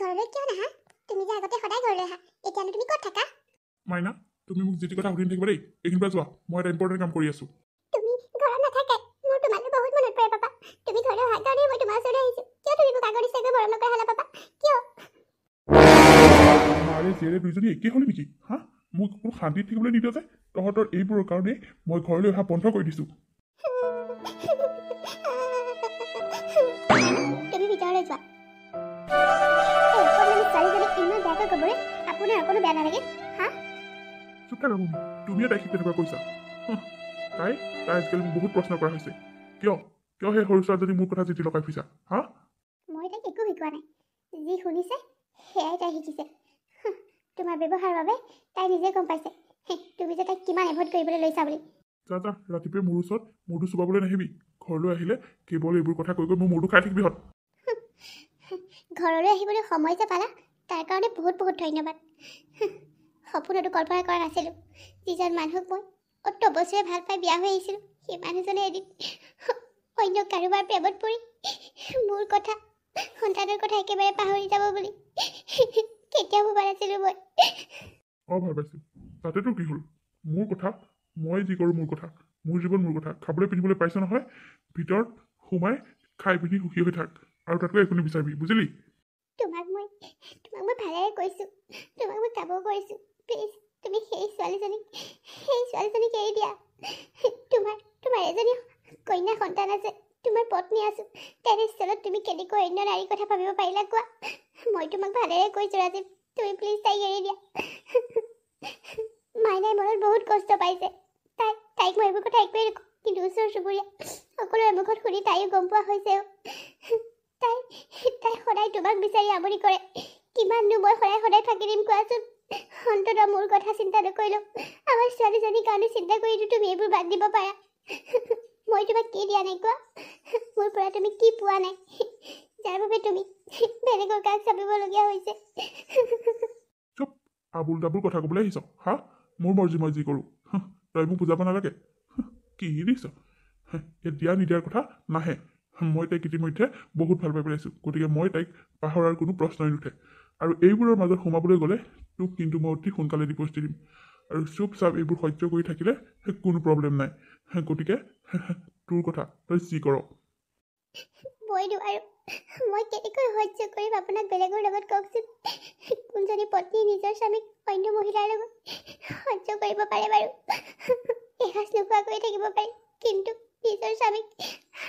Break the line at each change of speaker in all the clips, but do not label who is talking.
ঘৰলৈ কিয় নাহা? তুমি যে আগতে সদায় ঘৰলৈ আহা, এতিয়ানো তুমি ক'ত থাকা?
মাইনা, তুমি মোক যিটো কথা সুধি থাকিবা দেই, এইখিনিৰ পৰা যোৱা। মই এটা ইম্পৰ্টেণ্ট কাম কৰি আছো।
তুমি ঘৰত নাথাকে, মোৰ তোমালৈ বহুত মনত পৰে পাপা। তুমি ঘৰলৈ অহাৰ কাৰণে মই তোমাৰ ওচৰলৈ আহিছো। কিয় তুমি মোক আগৰ নিচিনাকৈ মৰম নকৰা হ'লা পাপা? কিয়?
মাৰে জীয়েৰে দুইজনী একেই হ'লে নেকি? মোক কোনো শান্তিত থাকিবলৈ নিদিয়া যে তহঁতৰ এইবোৰৰ কাৰণে মই ঘৰলৈ অহা বন্ধ কৰি দিছো।
তুমি ভিতৰলৈ যোৱা। ছোৱালীজনীক ইমান বেয়াকৈ ক'বলৈ আপোনাৰ অকণো বেয়া নালাগে?
চুপ থাকা ভূমি, তুমিয়ে তাইক তেনেকুৱা কৈছা। তাই আজিকালি মোক বহুত প্ৰশ্ন কৰা হৈছে। কিয় কিয় সেই সৰু ছোৱালীজনী মোৰ কথা জিতি লগাই ফুৰিছা?
মই তাইক একো শিকোৱা নাই। যি শুনিছে সেয়াই তাই শিকিছে। তোমাৰ ব্যৱহাৰৰ বাবে তাই নিজে গম পাইছে তুমি যে তাইক কিমান এভইড কৰিবলৈ লৈছা বুলি।
যা ৰাতিপুৱাই মোৰ ওচৰত মূৰটো চুবাবলৈ নাহিবি। ঘৰলৈ আহিলে কেৱল এইবোৰ কথা কৈ মোৰ মূৰটো খাই থাকিবি।
ঘৰলৈ আহিবলৈ সময় যে পালা তাৰ কাৰণে বহুত বহুত ধন্যবাদ। সপোনতো কল্পনা কৰা নাছিলোঁ যিজন মানুহক মই অত বছৰে ভাল পাই বিয়া হৈ আহিছিলোঁ, সেই মানুহজনে এদিন অন্য কাৰোবাৰ প্ৰেমত পৰি মোৰ কথা, সন্তানৰ কথা একেবাৰে পাহৰি যাব বুলি কেতিয়াও ভবা নাছিলোঁ মই।
ভাল পাইছো। তাতেতো কি হ'ল? মোৰ কথা, মই যি কৰোঁ মোৰ কথা, মোৰ জীৱন মোৰ কথা। খাবলৈ পিন্ধিবলৈ পাইছ নহয়, ভিতৰত সোমাই খাই পিন্ধি সুখী হৈ থাক, আৰু তাতকৈ একো নিবিচাৰিবি, বুজিলি?
তোমাক মই ভালেৰে কৈছোঁ, তোমাক মই কামো কৰিছোঁ। প্লিজ তুমি সেই ছোৱালীজনীক এৰি দিয়া। তোমাৰ এজনী কন্যা সন্তান আছে, তোমাৰ পত্নী আছো। তেনেস্থলত তুমি কেনেকৈ অন্য নাৰীৰ কথা ভাবিব পাৰিলা কোৱা? মই তোমাক ভালেৰে কৈছোঁ ৰাজীৱ, তুমি প্লিজ তাইক এৰি দিয়া। মাইনাই মনত বহুত কষ্ট পাইছে। তাইক মই এইবোৰ কথা একোৱেই নকওঁ, কিন্তু ওচৰ চুবুৰীয়া সকলোৰে মুখত শুনি তাইও গম পোৱা হৈছেও। তাই সদায় তোমাক বিচাৰি আমনি কৰে। কিমাননো মই সদায় থাকি দিম কোৱাচোন? অন্ততঃ মোৰ কথা চিন্তা নকৰিলেও আমাৰ ছোৱালীজনীৰ কাৰণে চিন্তা কৰিতো তুমি এইবোৰ বাদ দিব পাৰা। মই তোমাক কি দিয়া নাই কোৱা? মোৰ পৰা তুমি কি পোৱা নাই যাৰ বাবে তুমি বেলেগৰ কাষ চাপিবলগীয়া হৈছে?
চুপ, আবুল ডাবুল কথা ক'বলৈ আহিছ? মোৰ মৰ্জি মই যি কৰোঁ, তই মোক বুজাব নালাগে। কি দিছ? দিয়া নিদিয়াৰ কথা নাহে। মই তাইক ইতিমধ্যে বহুত ভাল পাই পেলাইছোঁ, গতিকে মই তাইক পাহৰাৰ কোনো প্ৰশ্নই নুঠে। আৰু এইবোৰৰ মাজত সোমাবলৈ গ'লে তোক কিন্তু মই অতি সোনকালে ডিভ'ৰ্চ দিম। আৰু চুপচাপ এইবোৰ সহ্য কৰি থাকিলে কোনো প্ৰব্লেম নাই। গতিকে তোৰ কথা, তই যি কৰ।
মই নোৱাৰো। মই কেনেকৈ সহ্য কৰিম আপোনাক বেলেগৰ লগত কওকচোন? কোনজনী পত্নী নিজৰ স্বামীক অন্য মহিলাৰ লগত সহ্য কৰিব পাৰে বাৰু? এসাঁজ নোখোৱাকৈ থাকিব পাৰি, কিন্তু নিজৰ স্বামীক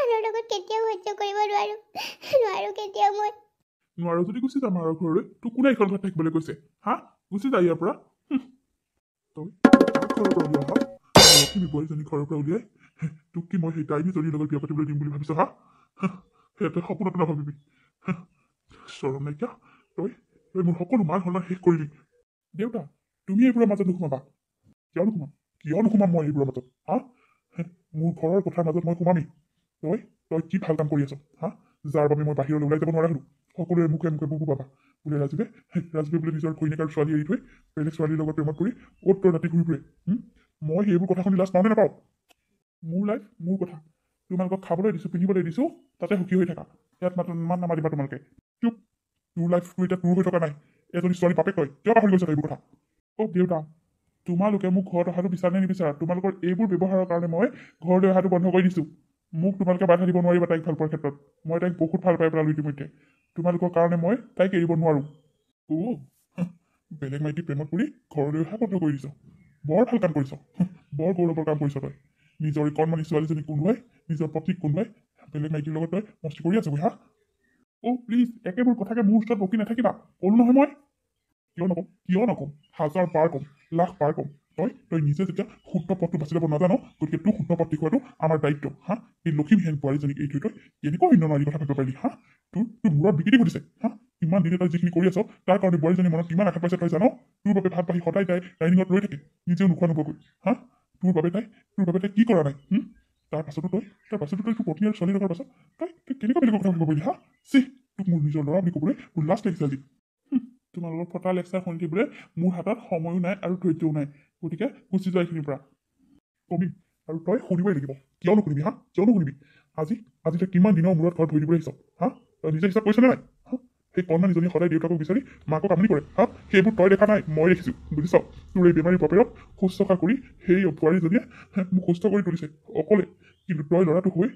আনৰ লগত কেতিয়াও সহ্য কৰিব নোৱাৰো কেতিয়াও মই।
নোৱাৰো যদি গুচি যাম আৰু ঘৰলৈ। তোক কোনে এইখন ঘৰত থাকিবলৈ কৈছে? গুচি যা ইয়াৰ পৰা। তই ঘৰৰ পৰা উলিয়াই লক্ষ্মী বোৱাৰীজনী ঘৰৰ পৰা উলিয়াই তোক কি মই সেই ডাইনীজনীৰ লগত বিয়া পাতিবলৈ দিম বুলি ভাবিছ? তই সপোনতো নাভাবিবি। চৰম নাইকিয়া, তই মোৰ সকলো মান সন্মান শেষ কৰিলি। দেউতা, তুমি এইবোৰৰ মাজত নোসোমাবা। কিয় নোসোমাম মই এইবোৰৰ মাজত? মোৰ ঘৰৰ কথাৰ মাজত মই সোমামি? তই কি ভাল কাম কৰি আছ? যাৰ বাবে মই বাহিৰলৈ ওলাই যাব নোৱাৰা হলো। সকলোৰে মুখে মুখে বুবু পাবা বোলে ৰাজীৱে বোলে নিজৰ ঘৈণীয়েক আৰু ছোৱালী এৰি থৈ বেলেগ ছোৱালীৰ লগত প্ৰেমত পৰি অ'ত ত'ত ৰাতি ঘূৰি ফুৰে। মই সেইবোৰ কথা শুনি লাজ পাওঁ নে নাপাওঁ? মোৰ লাইফ মোৰ কথা। তোমালোকক খাবলৈ দিছোঁ, পিন্ধিবলৈ দিছোঁ, তাতে সুখী হৈ থাকা। ইয়াত মান নামাতিবা তোমালোকে। চুপ, তোৰ লাইফটো এতিয়া তোৰ হৈ থকা নাই। এজনী ছোৱালী বাপেক তই কিয় পাহৰি গৈছা এইবোৰ কথা? দেউতা, তোমালোকে মোক ঘৰত অহাটো বিচাৰে নে নিবিচাৰা? তোমালোকৰ এইবোৰ ব্যৱহাৰৰ কাৰণে মই ঘৰলৈ অহাটো বন্ধ কৰি দিছোঁ। মোক তোমালোকে বাধা দিব নোৱাৰিবা তাইক ভাল পোৱাৰ ক্ষেত্ৰত। মই তাইক বহুত ভাল পাই পেলালোঁ ইতিমধ্যে। তোমালোকৰ কাৰণে মই তাইক এৰিব নোৱাৰোঁ। বেলেগ মাইকী প্ৰেমত পৰি ঘৰলৈ অহা বন্ধ কৰি দিছ। বৰ ভাল কাম কৰিছ, বৰ গৌৰৱৰ কাম কৰিছ তই। নিজৰ কণমানি ছোৱালীজনীক কোনোৱাই, নিজৰ পত্নীক কোনোৱাই বেলেগ মাইকীৰ লগত তই মস্তি কৰি আছগৈ। প্লিজ একেবোৰ কথাকে মোৰ ওচৰত বকি নাথাকিবা। ক'লো নহয় মই। কিয় নক'ম? হাজাৰ বাৰ ক'ম, লাখ বাৰ ক'ম। তই নিজে যেতিয়া শুদ্ধ পথটো বাছি ল'ব নাজানো, গতিকে তোৰ শুদ্ধ পথ দেখুৱাটো আমাৰ দায়িত্ব। এই লক্ষীবিহীন বোৱাৰীজনীক এৰি থৈ তই কেনেকৈ অন্য নাৰীৰ কথা ভাবিব পাৰিলি? তোৰ মূৰত বিকৃতি ঘটিছে। ইমান দিনে তই যিখিনি কৰি আছ তাৰ কাৰণে বোৱাৰীজনীৰ মনত কিমান আঘাত পাইছে তই জানো? তোৰ বাবে ভাত বাঢ়ি সদায় তাই ডাইনিঙত ৰৈ থাকে, নিজেও নোখোৱা নোপোৱাকৈ। তোৰ বাবে তাই কি কৰা নাই? তাৰ পাছতো তই তোৰ পত্নী আৰু ছোৱালী লগাৰ পাছত তই কেনেকৈ বেলেগৰ কথা ভাবিব পাৰিলি? তোক মোৰ নিজৰ ল'ৰা বুলি ক'বলৈ মোৰ লাজ লাগিছে আজি। তোমালোকৰ ফটা লেকচাৰ শুনি থাকিবলৈ মোৰ হাতত সময়ো নাই আৰু ধৈৰ্যও নাই। গতিকে গুচি যোৱা এইখিনিৰ পৰা। কবি আৰু তই শুনিবই লাগিব। কিয় নুশুনিবি? আজি তই কিমান দিনৰ মূৰত ঘৰত ভৰি দিবলৈ আহিছ? তই নিজে হিচাপ কৰিছ নে নাই? সেই কণমানিজনী সদায় দেউতাকক বিচাৰি মাকক আমনি কৰে হা সেইবোৰ তই দেখা নাই মই দেখিছোঁ বুজিছ তোৰ এই বেমাৰী বাপেৰক শুশ্ৰূষা কৰি সেই বোৱাৰীজনীয়ে মোক সুস্থ কৰি তুলিছে অকলে কিন্তু তই ল'ৰাটো হৈ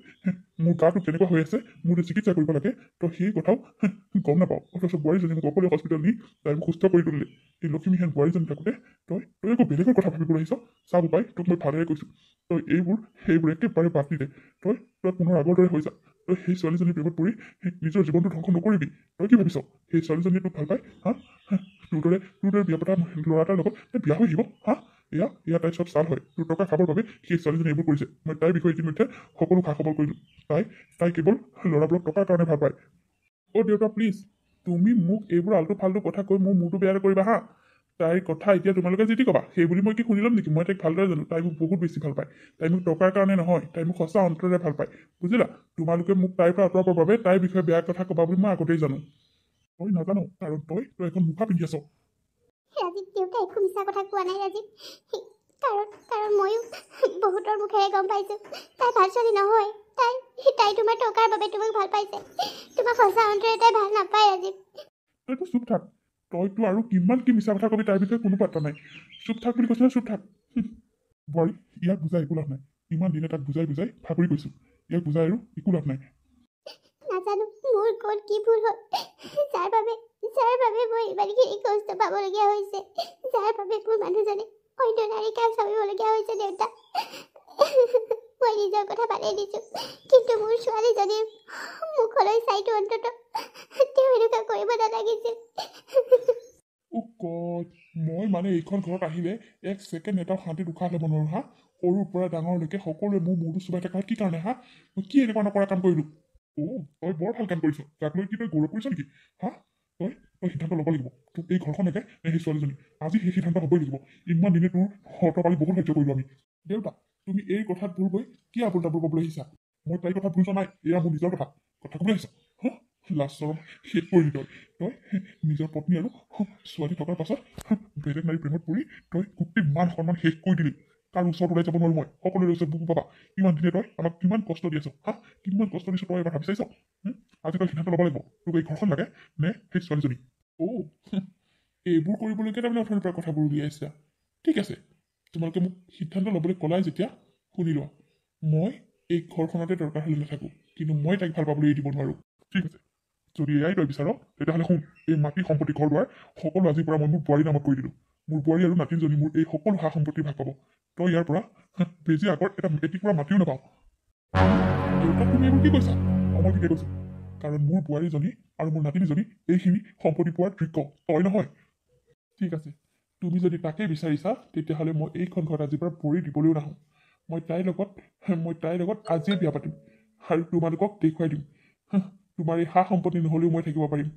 মোৰ গাটো কেনেকুৱা হৈ আছে মোৰ চিকিৎসা কৰিব লাগে তই সেই কথাও গম নাপাওঁ অথচ বোৱাৰীজনী মোক অকলে হস্পিটেল নি তাই মোক সুস্থ কৰি তুলিলে এই লক্ষ্মীহেন বোৱাৰীজনী থাকোঁতে তই একো বেলেগৰ কথা ভাবিবলৈ আহিছ চাব পাই তোক মই ভালেৰে কৈছোঁ তই সেইবোৰ একেবাৰে বাদ দি দে তই পুনৰ আগৰ দৰে হৈ যা তই সেই ছোৱালীজনীৰ প্ৰেমত পৰি নিজৰ জীৱনটো ধ্বংস নকৰিবি তই কি ভাবিছ সেই ছোৱালীজনীয়ে তোক ভাল পায় হা তোৰ দৰে বিয়া পতা ল'ৰা এটাৰ লগত বিয়া হৈ আহিব হা এয়া তাই চব চাল হয় তোৰ টকা খাবৰ বাবে সেই ছোৱালীজনী এইবোৰ কৰিছে মই তাইৰ বিষয়ে ইতিমধ্যে সকলো খা খবৰ কৰিলোঁ তাই কেৱল ল'ৰাবোৰক টকাৰ কাৰণে ভাল পায় অ' দেউতা প্লিজ তুমি মোক এইবোৰ আল্টু ফাল্টু কথা কৈ মোৰ মূৰটো বেয়া কৰিবা হা তাইৰ কথা এতিয়া তোমালোকে যি ক'বা সেই বুলি মই কি শুনি ল'ম নেকি মই তাইক ভালদৰে জানো তাই মোক বহুত বেছি ভাল পায় তাই মোক টকাৰ কাৰণে নহয় তাই মোক সঁচা অন্তৰেৰে ভাল পায় বুজিলা তোমালোকে মোক তাইৰ পৰা আঁতৰাবৰ বাবে তাইৰ বিষয়ে বেয়া কথা ক'বা বুলি মই আগতেই জানো তই নাজানো কাৰণ তই এখন মুখা পিন্ধি আছ
ৰাজীৱ দেউতাই একো মিছা কথা কোৱা নাই ৰাজীৱ কাৰণ ময়ো বহুতৰ মুখেৰে গম পাইছোঁ তাই ভাল ছোৱালী নহয় তাই তোমাৰ টকাৰ বাবে তোমাক ভাল পাইছে তোমাক সঁচা অন্তৰে তাই ভাল নাপায় ৰাজীৱ
তইতো চুপ থাক তইতো আৰু কিমান কি মিছা কথা কবি তাইৰ বিষয়ে কোনো পাত্তা নাই চুপ থাক বুলি কৈছে চুপ থাক বোৱাৰী ইয়াক বুজাই একো লাভ নাই ইমান দিনে তাক বুজাই ভাগৰি গৈছোঁ ইয়াক বুজাই আৰু একো লাভ নাই
নাজানো মোৰ ক'ত কি ভুল হ'ল যাৰ বাবে মই ইমানখিনি কষ্ট পাবলগীয়া হৈছে যাৰ বাবে মোৰ মানুহজনে অন্য নাৰীক চাবিবলগীয়া হৈছে দেউতা মই নিজৰ কথা ভালেই দিছোঁ কিন্তু মোৰ ছোৱালীজনীৰ মুখলৈ চাইটো অন্তত তেওঁ এনেকুৱা কৰিব নালাগিছিল
মই মানে এইখন ঘৰত আহিলে এক ছেকেণ্ড এটা শান্তিত উশাহ ল'ব নোৱাৰোঁ হা সৰুৰ পৰা ডাঙৰলৈকে সকলোৱে মোৰ মূৰটো চুবাই থকা কি কাৰণে হা মই কি এনেকুৱা নকৰা কাম কৰিলোঁ তই বৰ ভাল কাম কৰিছ তাক লৈ কি তই গৌৰৱ কৰিছ নেকি হা তই সিদ্ধান্ত ল'ব লাগিব তোক এই ঘৰখনকে নে সেই ছোৱালীজনী আজি সেই সিদ্ধান্ত হ'বই লাগিব ইমান দিনে তোৰ শৰ্ত পালি বহুত সহ্য কৰিলোঁ আমি দেউতা তুমি এই কথাত ভুল গৈ কি আবুল তাবুল ক'বলৈ আহিছা মই তাইৰ কথাত ভুল নাই এয়া মোৰ নিজৰ কথা ক'বলৈ আহিছা হা লাষ্টৰ শেষ কৰিলি তই নিজৰ পত্নী আৰু ছোৱালী থকাৰ পাছত বেলেগ নাৰী প্ৰেমত পৰি তই গোটেই মান সন্মান শেষ কৰি দিলি তাৰ ওচৰত ওলাই যাব নোৱাৰোঁ মই সকলোৰে ওচৰত বুকু পাবা ইমান দিনে তই আমাক কিমান কষ্ট দি আছ হা কিমান কষ্ট দিছ তই এবাৰ ভাবি চাইছ আজি তই সিদ্ধান্ত ল'ব লাগিব তোক এই ঘৰখন লাগে নে সেই ছোৱালীজনী এইবোৰ কৰিবলৈকে তাৰমানে অথনিৰ পৰা কথাবোৰ উলিয়াইছা ঠিক আছে তোমালোকে মোক সিদ্ধান্ত ল'বলৈ ক'লাই যেতিয়া শুনি লোৱা মই এই ঘৰখনতে দৰকাৰ হ'লে নাথাকোঁ কিন্তু মই তাইক ভাল পাবলৈ এৰি দিব নোৱাৰোঁ ঠিক আছে যদি এয়াই তই বিচাৰ তেতিয়াহ'লে শুন এই মাটি সম্পত্তি ঘৰ দুৱাৰ সকলো আজিৰ পৰা মই মোৰ বোৱাৰীৰ নামত কৰি দিলোঁ মোৰ বোৱাৰী আৰু নাতিনজনী মোৰ এই সকলো সা সম্পত্তি ভাগ পাব তই ইয়াৰ পৰা বেজি আগত এটা এটুকুৰা মাটিও নাপাওঁ দেউতাক তুমি এইবোৰ কি কৈছা মই ঠিকে কৈছোঁ কাৰণ মোৰ বোৱাৰীজনী আৰু মোৰ নাতিনীজনী এইখিনি সম্পত্তি পোৱাৰ যোগ্য তই নহয় ঠিক আছে তুমি যদি তাকেই বিচাৰিছা তেতিয়াহ'লে মই এইখন ঘৰত আজিৰ পৰা পৰি দিবলৈও নাহোঁ মই তাইৰ লগত আজিয়ে বিয়া পাতিম আৰু তোমালোকক দেখুৱাই দিম তোমাৰ এই সা সম্পত্তি নহ'লেও মই থাকিব পাৰিম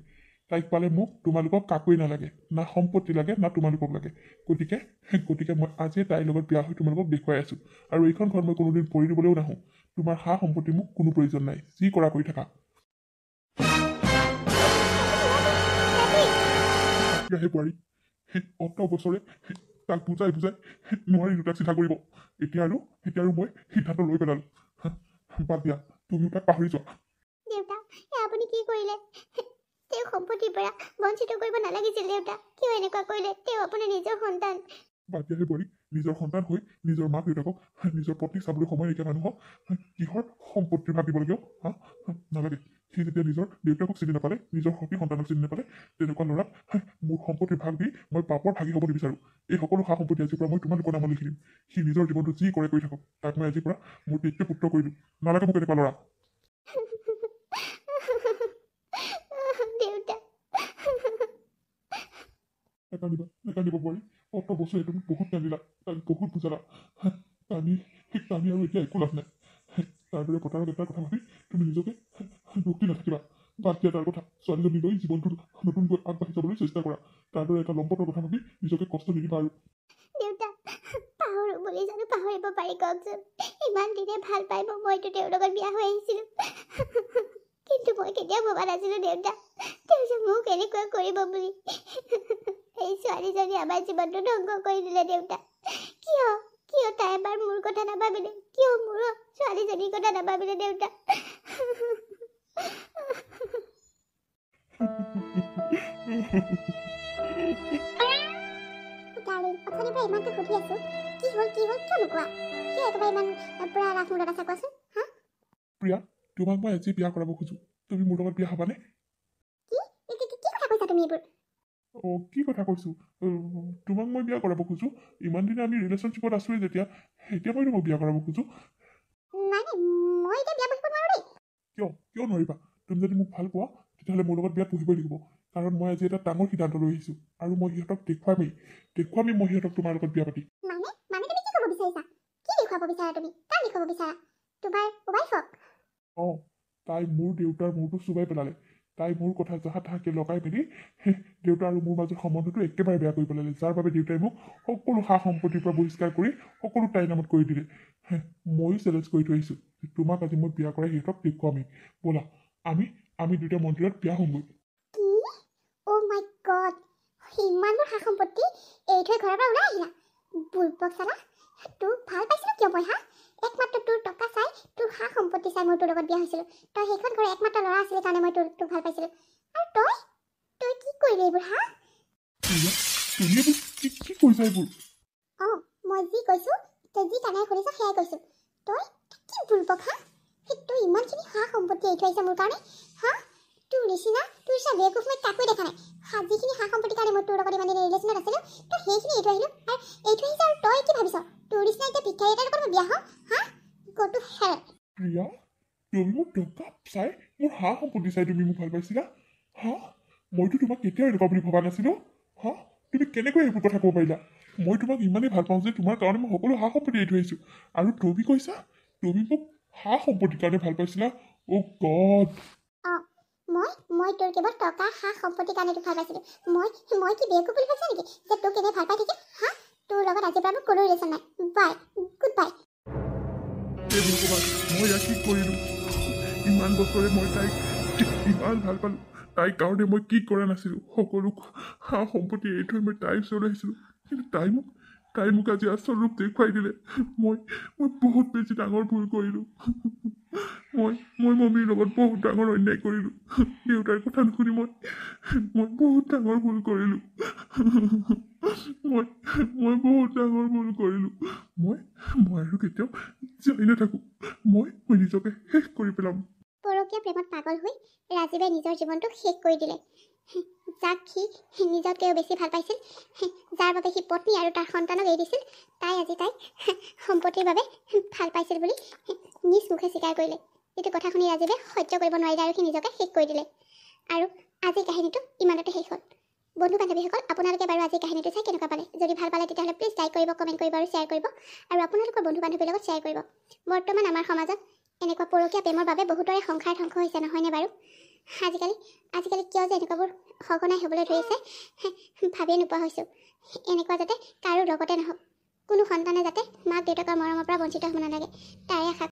তাইক পালে মোক তোমালোকক কাকোৱেই নালাগে না সম্পত্তি লাগে না তোমালোকক লাগে গতিকে মই আজিয়ে তাইৰ লগত বিয়া হৈ তোমালোকক দেখুৱাই আছোঁ আৰু এইখন ঘৰত মই কোনোদিন পৰি দিবলৈও নাহোঁ তোমাৰ সা সম্পত্তি মোক কোনো প্ৰয়োজন নাই যি কৰা কৰি থাকা সেই বোৱাৰী অত বছৰে তাক বুজাই নোৱাৰিলোঁ তাক চিন্তা কৰিব এতিয়া আৰু মই সিদ্ধান্ত লৈ পেলালোঁ বাদ দিয়া তুমিও তাক পাহৰি যোৱা
দেউতা আপুনি কি কৰিলে তেওঁ সম্পত্তিৰ পৰা বঞ্চিত কৰিব নালাগিছিল দেউতা কিয় এনেকুৱা কৰিলে তেওঁ আপোনাৰ নিজৰ সন্তান
বাদ দিয়া সেই বোৱাৰী নিজৰ সন্তান হৈ নিজৰ মাক দেউতাকক নিজৰ পত্নীক চাবলৈ সময় নাইকিয়া মানুহক কিহৰ সম্পত্তিৰ ভাগ দিবলগীয়া হা নালাগে সি যেতিয়া নিজৰ দেউতাকক চিনি নাপালে নিজৰ সখী সন্তানক চিনি নাপালে তেনেকুৱা ল'ৰাক মোৰ সম্পত্তিৰ ভাগ দি মই পাপৰ ভাগি হ'ব নিবিচাৰোঁ এই সকলো সা সম্পত্তি আজিৰ পৰা মই তোমালোকৰ নামত লিখি দিম সি নিজৰ জীৱনটো যি কৰে কৰি থাকক তাক মই আজিৰ পৰা মোৰ পিতৃ পুত্ৰ কৰিলোঁ নালাগে মোক এনেকুৱা ল'ৰা কান্দিব বোৱাৰী অত বছৰে তুমি বহুত কান্দিলা তাক বহুত বুজালা কান্দি আৰু এতিয়া একো লাভ নাই তাৰ দৰে পতাৰত এটাৰ কথা ভাবি তুমি নিজকে দুখ দি নাথাকিবা বাদ দিয়া তাৰ কথা ছোৱালীজনী লৈ জীৱনটো নতুনকৈ আগবাঢ়ি যাবলৈ চেষ্টা কৰা তাৰ দৰে এটা লম্পটৰ কথা ভাবি নিজকে কষ্ট নিদিবা আৰু
দেউতা পাহৰো বুলি জানো পাহৰিব পাৰি কওকচোন ইমান দিনে ভাল পাই মইতো তেওঁৰ লগত বিয়া হৈ আহিছিলোঁ কিন্তু মই কেতিয়াও ভবা নাছিলোঁ দেউতা তেওঁ যে মোক এনেকুৱা কৰিব বুলি এই ছোৱালীজনী আমাৰ জীৱনটো ধ্বংস কৰি দিলে দেউতা কিয় তাই এবাৰ মোৰ কথা নাভাবিলে কিয় মোৰ ছোৱালীজনীৰ কথা নাভাবিলে দেউতা ডাৰ্লিং অথনিৰ পৰা ইমানকৈ সুধি আছো কি হ'ল কিয় নোকোৱা কিয় একেবাৰে ইমান পুৰা ৰাগ মূৰত আছা কোৱাচোন হা
প্ৰিয়া তোমাক মই আজি বিয়া কৰাব খোজো তুমি মোৰ লগত বিয়া হ'বানে
কি কথা কৈছা তুমি এইবোৰ
কি কথা কৈছো তোমাক মই বিয়া কৰাব খোজো ইমান দিনে আমি ৰিলেশ্যনশ্বিপত আছোৱেই যেতিয়া এতিয়া মই তোমাক বিয়া কৰাব খোজো
নাই মই এতিয়া বিয়া বহিব নোৱাৰো দেই
কিয় নোৱাৰিবা তুমি যদি মোক ভাল পোৱা তেতিয়াহ'লে মোৰ লগত বিয়াত বহিবই লাগিব কাৰণ মই আজি এটা ডাঙৰ সিদ্ধান্ত লৈ আহিছোঁ আৰু মই সিহঁতক দেখুৱামেই মই সিহঁতক তোমাৰ লগত বিয়া পাতি
মানে তুমি কি ক'ব বিচাৰিছা কি দেখুৱাব বিচাৰা তুমি কাক দেখুৱাব বিচাৰা তোমাৰ ৱাইফক
তাই মোৰ দেউতাৰ মূৰটো চুবাই পেলালে তাই মোৰ কথা জাহা তাহাকে লগাই মেলি দেউতা আৰু মোৰ মাজৰ সম্বন্ধটো একেবাৰে বেয়া কৰি পেলালে যাৰ বাবে দেউতাই মোক সকলো সা সম্পত্তিৰ পৰা বহিষ্কাৰ কৰি সকলো তাইৰ নামত কৰি দিলে ময়ো চেলেঞ্জ কৰি থৈ আহিছোঁ তোমাক আজি মই বিয়া কৰাই সিহঁতক দেখুৱামেই ব'লা আমি দুটা মন্দিৰত বিয়া হ'মগৈ
অ' মাই গড ইমানবোৰ সা সম্পত্তি এৰি থৈ ঘৰৰ পৰা ওলাই আহিলা বুলবক চালা তোক ভাল পাইছিলো কিয় মই একমাত্ৰ তোৰ টকা চাই তোৰ সা সম্পত্তি চাই মই তোৰ লগত বিয়া হৈছিলোঁ তই সেইখন ঘৰৰ একমাত্ৰ ল'ৰা আছিলি কাৰণে মই তোক ভাল পাইছিলোঁ আৰু তই কি কৰিলি এইবোৰ
তুমি এইবোৰ কি কৈছা এইবোৰ
মই যি কৈছোঁ তই যি কাণেৰে শুনিছ সেয়াই কৈছোঁ তই কি বুলবক তই ইমানখিনি সা সম্পত্তি এৰি থৈ আহিছ মোৰ কাৰণে তোৰ নিচিনা বেকুফ মই কাকোৱে দেখা নাই যিখিনি সা সম্পত্তিৰ কাৰণে মই তোৰ লগত ইমান দিনে ৰিলেশ্যনত আছিলোঁ তই সেইখিনি এৰি থৈ আহিলোঁ আৰু এৰি থৈ আহিছ আৰু তই কি ভাবিছ তোৰ নিচিনা এতিয়া ভিক্ষাৰী এটাৰ লগত মই বিয়া হ'ম গ'টো হেল
প্ৰিয়া তুমি মোৰ টকা চাই মোৰ সা সম্পত্তি চাই তুমি মোক ভাল পাইছিলা মইতো তোমাক কেতিয়াও এনেকুৱা বুলি ভবা নাছিলোঁ তুমি কেনেকৈ এইবোৰ কথা ক'ব পাৰিলা মই তোমাক ইমানেই ভাল পাওঁ যে তোমাৰ কাৰণে মই সকলো সা সম্পত্তি এৰি থৈ আহিছোঁ আৰু তুমি কৈছা তুমি মোক সা সম্পত্তিৰ কাৰণে ভাল পাইছিলা অ' গড
মই তোৰ কেৱল টকা সা সম্পত্তিৰ কাৰণে তোক ভাল পাইছিলোঁ মই কি বেকুফ বুলি ভাবিছা নেকি যে তোক কেনে ভাল পাই থাকিম তোৰ লগত আজিৰ পৰা মোৰ কোনো ৰিলেশ্যন নাই বাই গুড বাই
মই ইয়াক কি কৰিলোঁ ইমান বছৰে মই তাইক ইমান ভাল পালোঁ তাইৰ কাৰণে মই কি কৰা নাছিলোঁ সকলো সা সম্পত্তি এৰি থৈ মই তাইৰ ওচৰলৈ আহিছিলোঁ কিন্তু তাই মোক আজি আচল ৰূপ দেখুৱাই দিলে মই বহুত বেছি ডাঙৰ ভুল কৰিলোঁ মই মম্মীৰ লগত বহুত ডাঙৰ অন্যায় কৰিলোঁ দেউতাৰ কথা নুশুনি মই বহুত ডাঙৰ ভুল কৰিলোঁ মই বহুত ডাঙৰ ভুল কৰিলোঁ মই আৰু কেতিয়াও যাই নাথাকোঁ মই নিজকে শেষ কৰি পেলাম
পৰকীয়া প্ৰেমত পাগল হৈ ৰাজীৱে নিজৰ জীৱনটো শেষ কৰি দিলে যাক সি নিজতকৈও বেছি ভাল পাইছিল যাৰ বাবে সি পত্নী আৰু তাৰ সন্তানক এৰি দিছিল তাই আজি তাইক সম্পত্তিৰ বাবে ভাল পাইছিল বুলি নিজ মুখে স্বীকাৰ কৰিলে এইটো কথা শুনি ৰাজীৱে সহ্য কৰিব নোৱাৰিলে আৰু সি নিজকে শেষ কৰি দিলে আৰু আজিৰ কাহিনীটো ইমানতে শেষ হ'ল বন্ধু বান্ধৱীসকল আপোনালোকে বাৰু আজিৰ কাহিনীটো চাই কেনেকুৱা পালে যদি ভাল পালে তেতিয়াহ'লে প্লিজ লাইক কৰিব কমেণ্ট কৰিব আৰু শ্বেয়াৰ কৰিব আৰু আপোনালোকৰ বন্ধু বান্ধৱীৰ লগত শ্বেয়াৰ কৰিব বৰ্তমান আমাৰ সমাজত এনেকুৱা পৰকীয়া প্ৰেমৰ বাবে বহুতৰে সংসাৰ ধ্বংস হৈছে নহয়নে বাৰু আজিকালি কিয় যে এনেকুৱাবোৰ সঘনাই হ'বলৈ ধৰিছে ভাবিয়ে নোপোৱা হৈছোঁ এনেকুৱা যাতে কাৰো লগতে নহওক কোনো সন্তানে যাতে মাক দেউতাকৰ মৰমৰ পৰা বঞ্চিত হ'ব নালাগে তাৰে আশা